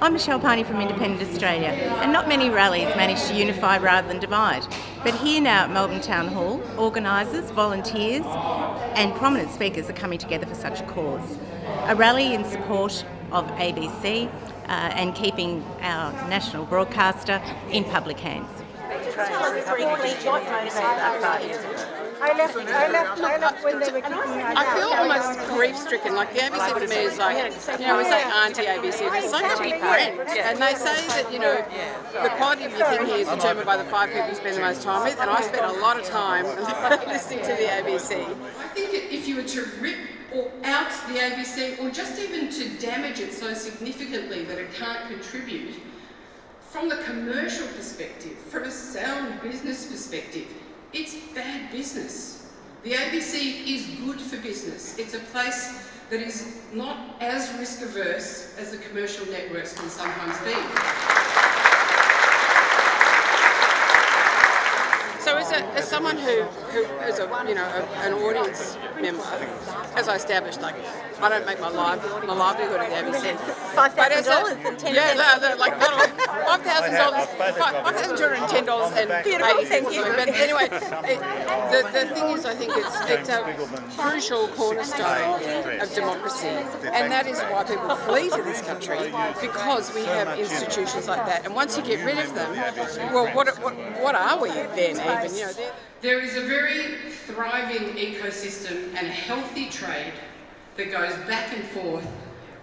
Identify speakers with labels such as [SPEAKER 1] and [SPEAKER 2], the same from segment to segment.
[SPEAKER 1] I'm Michelle Parney from Independent Australia, and not many rallies manage to unify rather than divide. But here now at Melbourne Town Hall, organisers, volunteers and prominent speakers are coming together for such a cause. A rally in support of ABC and keeping our national broadcaster in public hands.
[SPEAKER 2] Just tell us briefly what motivated that party.
[SPEAKER 3] I left when they were kicking us
[SPEAKER 4] I feel almost grief-stricken. Like the ABC to me is like, we say anti-ABC, but it's so much different. And they say that, the quality of your thing here is determined by the 5 people you spend the most time with, and I spent a lot of time listening to the ABC.
[SPEAKER 5] I think if you were to rip out the ABC, or just even to damage it so significantly that it can't contribute, from the commercial perspective, from a sound business perspective, it's bad business. The ABC is good for business. It's a place that is not as risk averse as the commercial networks can sometimes be.
[SPEAKER 4] So as someone who is an audience member, as I established, I don't make my livelihood at the ABC.
[SPEAKER 2] $5,000 and $10.
[SPEAKER 4] Yeah, like $5,000, $5,210 and
[SPEAKER 2] Beautiful, thank you.
[SPEAKER 4] But anyway, the thing is, I think it's a crucial cornerstone of democracy, and that is why people flee to this country, because we have institutions like that. And once you get rid of them, well, what are we then even?
[SPEAKER 5] There is a very thriving ecosystem and a healthy trade that goes back and forth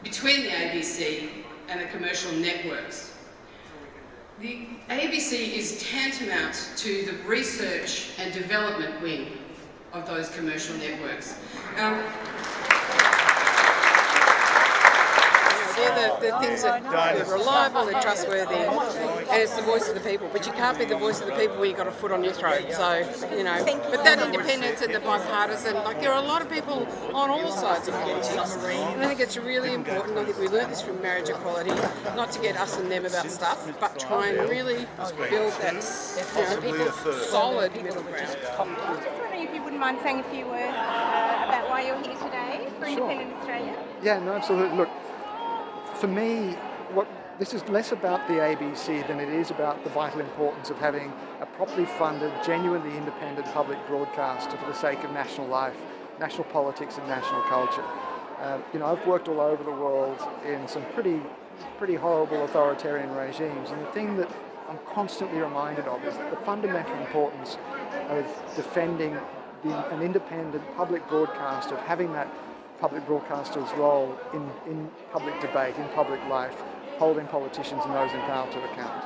[SPEAKER 5] between the ABC and the commercial networks. The ABC is tantamount to the research and development wing of those commercial networks.
[SPEAKER 4] They're the things that are reliable, they're trustworthy, and it's the voice of the people. But you can't be the voice of the people when you've got a foot on your throat. So, but that independence and the bipartisan, there are a lot of people on all sides of politics. And I think it's really important. I think we learned this from marriage equality, not to get us and them about stuff, but try and really build that solid middle ground.
[SPEAKER 1] Just wondering if you wouldn't mind saying a few words about why you're here today for Independent Australia?
[SPEAKER 3] Yeah, no, absolutely. Look, for me, this is less about the ABC than it is about the vital importance of having a properly funded, genuinely independent public broadcaster for the sake of national life, national politics and national culture. I've worked all over the world in some pretty horrible authoritarian regimes, and the thing that I'm constantly reminded of is the fundamental importance of defending an independent public broadcaster, of having that public broadcaster's role in public debate, in public life, holding politicians and those in power to account.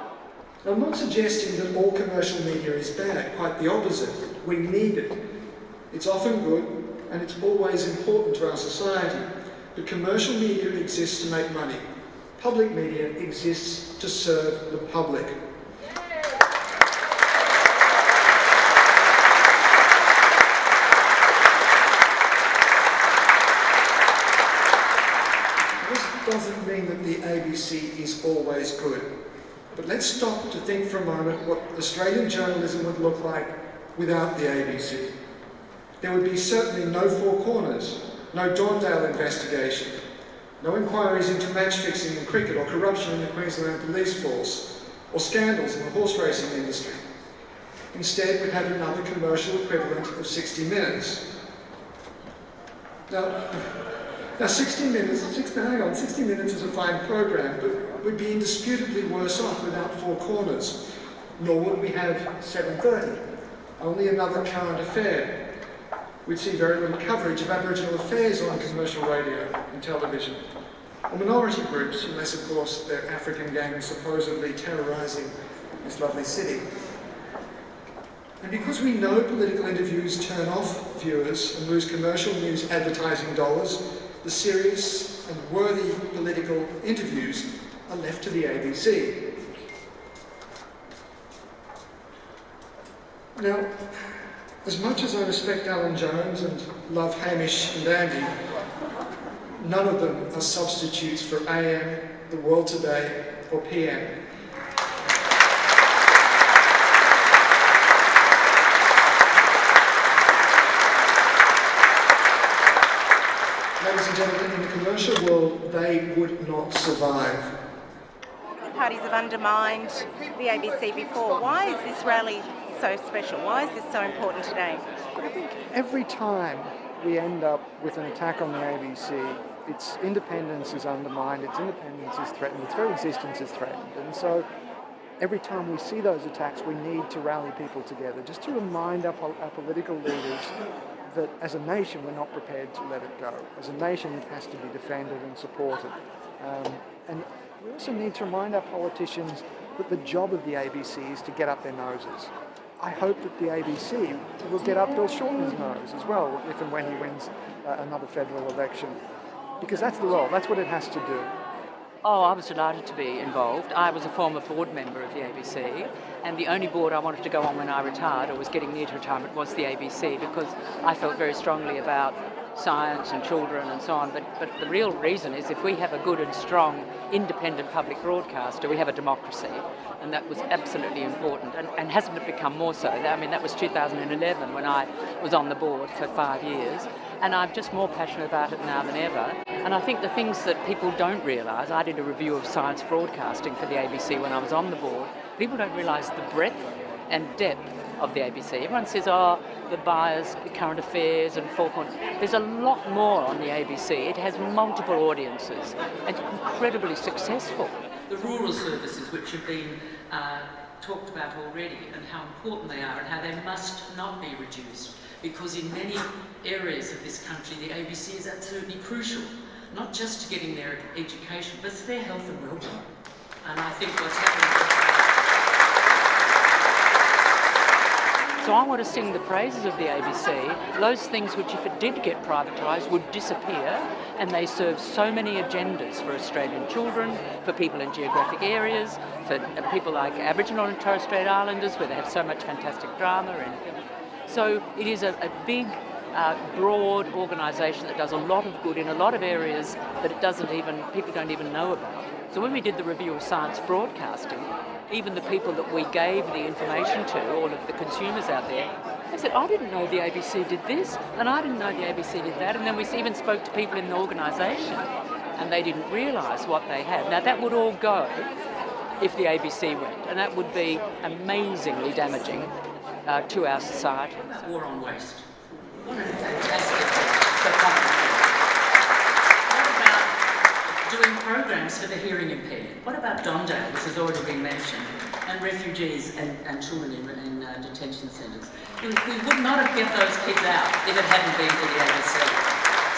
[SPEAKER 6] I'm not suggesting that all commercial media is bad, quite the opposite. We need it. It's often good and it's always important to our society. But commercial media exists to make money. Public media exists to serve the public. Doesn't mean that the ABC is always good. But let's stop to think for a moment what Australian journalism would look like without the ABC. There would be certainly no Four Corners, no Dorndale investigation, no inquiries into match fixing in cricket or corruption in the Queensland Police Force, or scandals in the horse racing industry. Instead, we'd have another commercial equivalent of 60 Minutes. Now 60 Minutes is a fine program, but we'd be indisputably worse off without Four Corners. Nor would we have 7:30, only another current affair. We'd see very little coverage of Aboriginal affairs on commercial radio and television, or minority groups, unless of course they're African gangs supposedly terrorising this lovely city. And because we know political interviews turn off viewers and lose commercial news advertising dollars, the serious and worthy political interviews are left to the ABC. Now, as much as I respect Alan Jones and love Hamish and Andy, none of them are substitutes for AM, The World Today, or PM. Ladies and gentlemen, in the commercial world, they would not survive.
[SPEAKER 1] parties have undermined the ABC before. Why is this rally so special? Why is this so important today?
[SPEAKER 3] I think every time we end up with an attack on the ABC, its independence is undermined, its independence is threatened, its very existence is threatened. And so every time we see those attacks, we need to rally people together, just to remind our political leaders that as a nation, we're not prepared to let it go. As a nation, it has to be defended and supported. And we also need to remind our politicians that the job of the ABC is to get up their noses. I hope that the ABC will get up Bill Shorten's nose as well, if and when he wins another federal election. Because that's the role, that's what it has to do.
[SPEAKER 7] Oh, I was delighted to be involved. I was a former board member of the ABC, and the only board I wanted to go on when I retired, or was getting near to retirement, was the ABC, because I felt very strongly about science and children and so on. But the real reason is, if we have a good and strong independent public broadcaster, we have a democracy, and that was absolutely important, and hasn't it become more so? I mean, that was 2011 when I was on the board for 5 years, and I'm just more passionate about it now than ever. And I think the things that people don't realise, I did a review of science broadcasting for the ABC when I was on the board, people don't realise the breadth and depth of the ABC. Everyone says, oh, the bias, current affairs and four corners. There's a lot more on the ABC. It has multiple audiences and incredibly successful.
[SPEAKER 8] The rural services, which have been talked about already, and how important they are and how they must not be reduced, because in many areas of this country the ABC is absolutely crucial, not just to getting their education, but to their health and well-being. And I think what's happening...
[SPEAKER 7] So I want to sing the praises of the ABC, those things which, if it did get privatised, would disappear, and they serve so many agendas for Australian children, for people in geographic areas, for people like Aboriginal and Torres Strait Islanders, where they have so much fantastic drama. And so it is a big, broad organisation that does a lot of good in a lot of areas that people don't even know about. So when we did the review of science broadcasting, even the people that we gave the information to, all of the consumers out there, they said, I didn't know the ABC did this, and I didn't know the ABC did that. And then we even spoke to people in the organisation, and they didn't realise what they had. Now, that would all go if the ABC went, and that would be amazingly damaging to our society.
[SPEAKER 8] War on waste. What a fantastic doing programs for the hearing impaired. What about Don Dale, which has already been mentioned, and refugees and children in detention centres? We would not have get those kids out if it hadn't been for the ABC.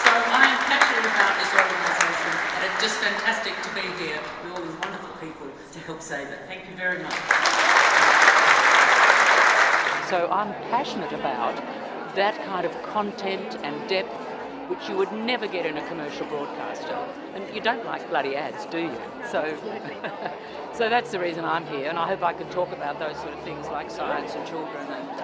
[SPEAKER 8] So I am passionate about this organisation, and it's just fantastic to be here with all these wonderful people to help save it. Thank you very much.
[SPEAKER 7] So I'm passionate about that kind of content and depth which you would never get in a commercial broadcaster. And you don't like bloody ads, do you? So, so that's the reason I'm here, and I hope I can talk about those sort of things like science and children and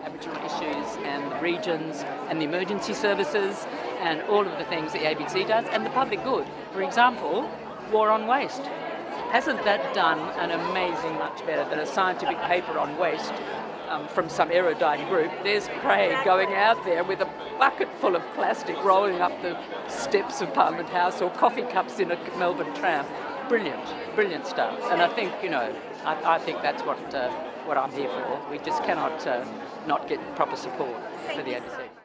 [SPEAKER 7] Aboriginal issues and the regions and the emergency services and all of the things the ABC does, and the public good. For example, war on waste. Hasn't that done an amazing much better than a scientific paper on waste from some erudite group? There's Craig going out there with a bucket full of plastic rolling up the steps of Parliament House, or coffee cups in a Melbourne tram. Brilliant, brilliant stuff. And I think, I think that's what I'm here for. We just cannot not get proper support for the ABC.